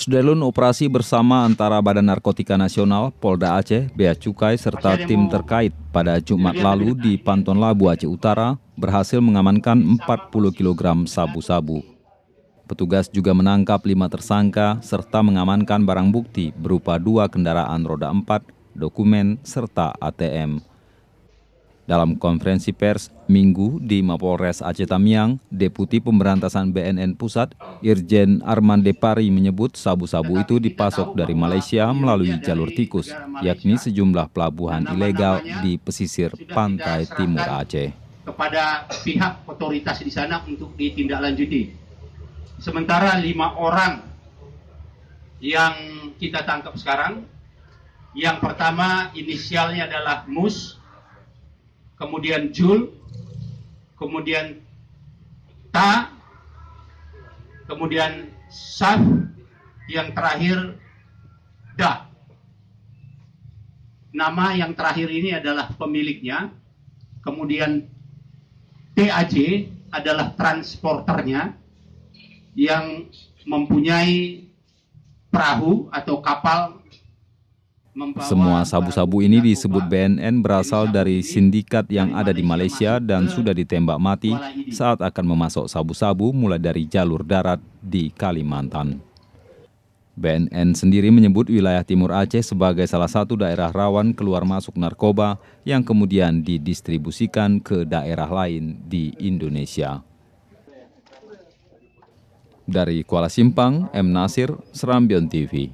Sudarlun operasi bersama antara Badan Narkotika Nasional, Polda Aceh, Bea Cukai, serta tim terkait pada Jumat lalu di Pantun Labu, Aceh Utara berhasil mengamankan 40 kg sabu-sabu. Petugas juga menangkap 5 tersangka serta mengamankan barang bukti berupa 2 kendaraan roda 4, dokumen, serta ATM. Dalam konferensi pers Minggu di Mapolres Aceh Tamiang, Deputi Pemberantasan BNN Pusat, Irjen Arman Depari menyebut sabu-sabu itu dipasok dari Malaysia melalui jalur tikus, yakni sejumlah pelabuhan ilegal di pesisir pantai timur Aceh. Kepada pihak otoritas di sana untuk ditindaklanjuti. Sementara 5 orang yang kita tangkap sekarang, yang pertama inisialnya adalah Mus, kemudian Jul, kemudian Ta, kemudian Saf, yang terakhir Da. Nama yang terakhir ini adalah pemiliknya, kemudian TAJ adalah transporternya yang mempunyai perahu atau kapal. Semua sabu-sabu ini disebut BNN berasal dari sindikat yang ada di Malaysia dan sudah ditembak mati saat akan memasok sabu-sabu mulai dari jalur darat di Kalimantan. BNN sendiri menyebut wilayah Timur Aceh sebagai salah satu daerah rawan keluar masuk narkoba yang kemudian didistribusikan ke daerah lain di Indonesia. Dari Kuala Simpang, M. Nasir, Serambion TV.